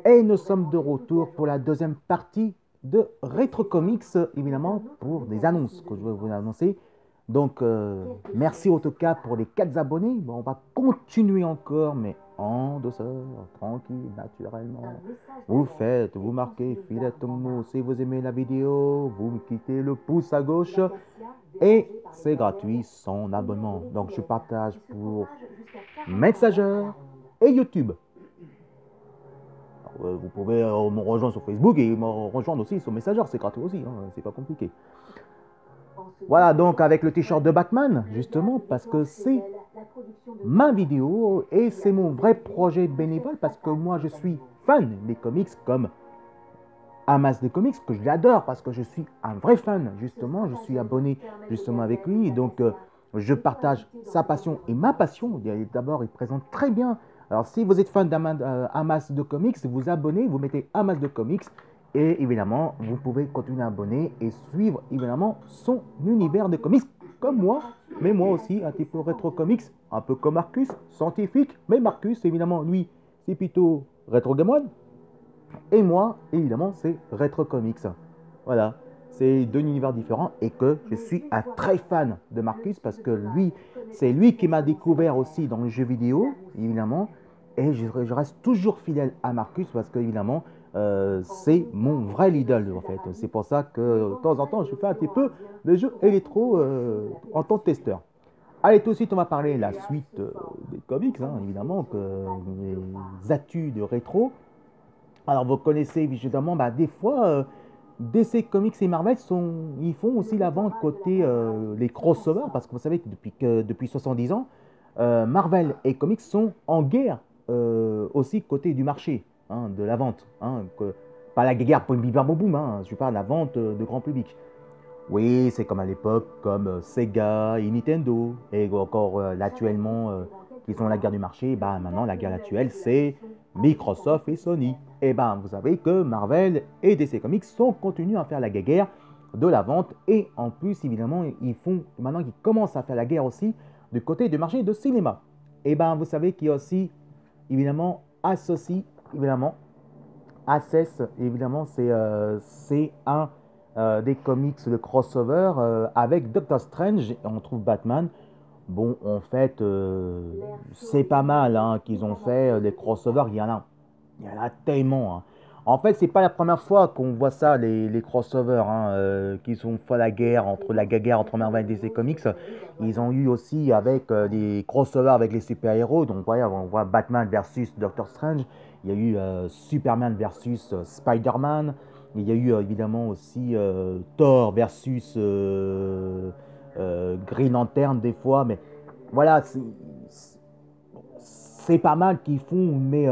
Et nous sommes de retour pour la deuxième partie de Retro Comics, évidemment, pour des annonces que je vais vous annoncer. Donc, merci en tout cas pour les 4 abonnés. Bon, on va continuer encore, mais en douceur, tranquille, naturellement. Vous marquez, filetement, si vous aimez la vidéo, vous quittez le pouce à gauche. Et c'est gratuit, sans abonnement. Donc, je partage pour Messenger et YouTube. Vous pouvez me rejoindre sur Facebook et me rejoindre aussi sur Messenger, c'est gratuit aussi, hein, c'est pas compliqué. Voilà, donc avec le t-shirt de Batman, justement, parce que c'est ma vidéo et c'est mon vrai projet bénévole, parce que moi je suis fan des comics comme Amas des comics, que je l'adore, parce que je suis un vrai fan, justement, je suis abonné justement avec lui, donc je partage sa passion et ma passion. D'abord, il présente très bien. Alors, si vous êtes fan d'Amas de comics, vous abonnez, vous mettez Amas de comics, et évidemment, vous pouvez continuer à abonner et suivre évidemment son univers de comics, comme moi, mais moi aussi, un petit peu rétro comics, un peu comme Marcus, scientifique, mais Marcus, évidemment, lui, c'est plutôt rétro game one. Et moi, évidemment, c'est Retro Comics. Voilà, c'est deux univers différents et que je suis un très fan de Marcus parce que lui, c'est lui qui m'a découvert aussi dans les jeux vidéo, évidemment. Et je reste toujours fidèle à Marcus parce que, évidemment, c'est mon vrai idole en fait. C'est pour ça que de temps en temps, je fais un petit peu de jeux électro en tant que testeur. Allez, tout de suite, on va parler de la suite des comics, hein, évidemment, que les actus de rétro. Alors, vous connaissez évidemment, des fois, DC Comics et Marvel ils font aussi la vente côté les crossovers, parce que vous savez que depuis 70 ans, Marvel et Comics sont en guerre aussi côté du marché, hein, de la vente. Hein, pas la guerre pour une bim boum boum, hein, je parle de la vente de grand public. Oui, c'est comme à l'époque, comme Sega et Nintendo, et encore actuellement, qui sont la guerre du marché. Maintenant, la guerre actuelle, c'est Microsoft et Sony. Et vous savez que Marvel et DC Comics continuent à faire la guerre de la vente, et en plus, évidemment, maintenant ils commencent à faire la guerre aussi du côté du marché de cinéma. Et vous savez qu'il y a aussi, évidemment, Associ, évidemment, Access, évidemment, c'est un des comics de crossover avec Doctor Strange et on trouve Batman. Bon, en fait, c'est pas mal hein, qu'ils ont fait des crossovers. Il y en a tellement. Hein. En fait, c'est pas la première fois qu'on voit ça, les crossovers, hein, qui sont fait la guerre entre Marvel et DC Comics. Ils ont eu aussi avec des crossovers avec les super-héros. Donc, voilà, on voit Batman versus Doctor Strange. Il y a eu Superman versus Spider-Man. Il y a eu évidemment aussi Thor versus Green Lantern des fois. Mais voilà, c'est pas mal qu'ils font, mais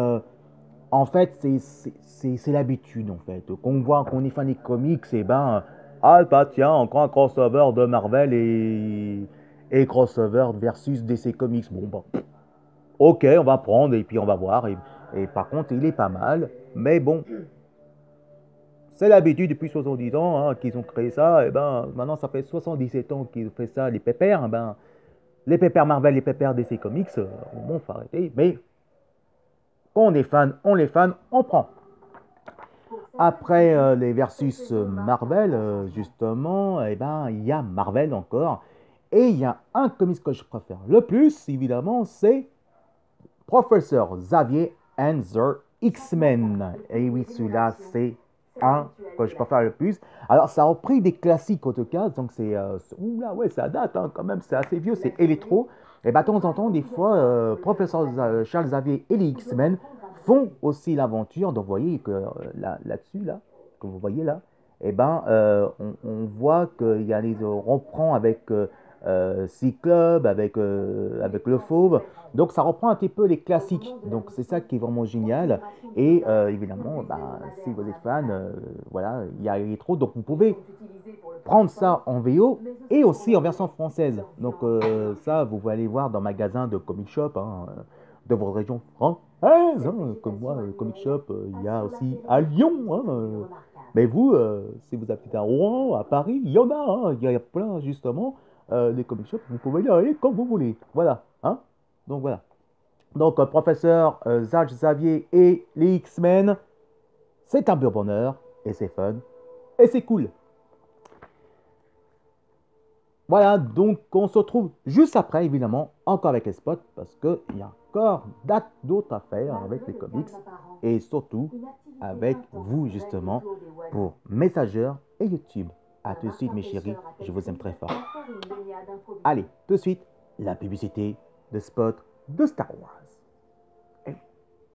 en fait, c'est l'habitude, en fait. Qu'on est fan des comics, et ah, tiens, encore un crossover de Marvel et crossover versus DC Comics. Bon, ok, on va prendre, et puis on va voir. Et par contre, il est pas mal, mais bon, c'est l'habitude depuis 70 ans hein, qu'ils ont créé ça. Et maintenant, ça fait 77 ans qu'ils ont fait ça, les pépères. Les pépères Marvel, les pépères DC Comics, bon, faut arrêter, mais quand on est fan, on prend. Après les versus Marvel, justement, il y a Marvel encore. Et il y a un comics que je préfère le plus, évidemment, c'est Professeur Xavier and the X-Men. Et oui, celui-là, c'est un que je préfère le plus. Alors, ça a repris des classiques en tout cas, donc oula, ouais, ça date hein, quand même, c'est assez vieux, c'est Electro. Et de temps en temps, des fois, Professeur Charles Xavier et les X-Men font aussi l'aventure. Donc, vous voyez que là-dessus, là, que vous voyez là, on voit qu'il y a les reprend avec Cyclope, avec le Fauve. Donc, ça reprend un petit peu les classiques. Donc, c'est ça qui est vraiment génial. Et évidemment, si vous êtes fan, voilà, il y a Electro. Donc, vous pouvez prendre ça en VO et aussi en version française. Donc, ça, vous pouvez aller voir dans le magasin de comic shop hein, de votre région française. Hein, comme moi, comic shop, il y a aussi à Lyon. Hein, mais vous, si vous habitez à Rouen, à Paris, il y en a. Hein, il y a plein, justement, des comic shops. Vous pouvez y aller comme vous voulez. Voilà. Hein, donc, voilà. Donc, professeur Zach Xavier et les X-Men, c'est un pur bonheur, et c'est fun, et c'est cool. Voilà, donc on se retrouve juste après, évidemment, encore avec les spots, parce qu'il y a encore d'autres à faire avec les comics, et surtout avec vous, justement, pour Messenger et YouTube. A tout de suite, mes chéris, je vous aime très fort. Allez, tout de suite, la publicité de spot de Star Wars.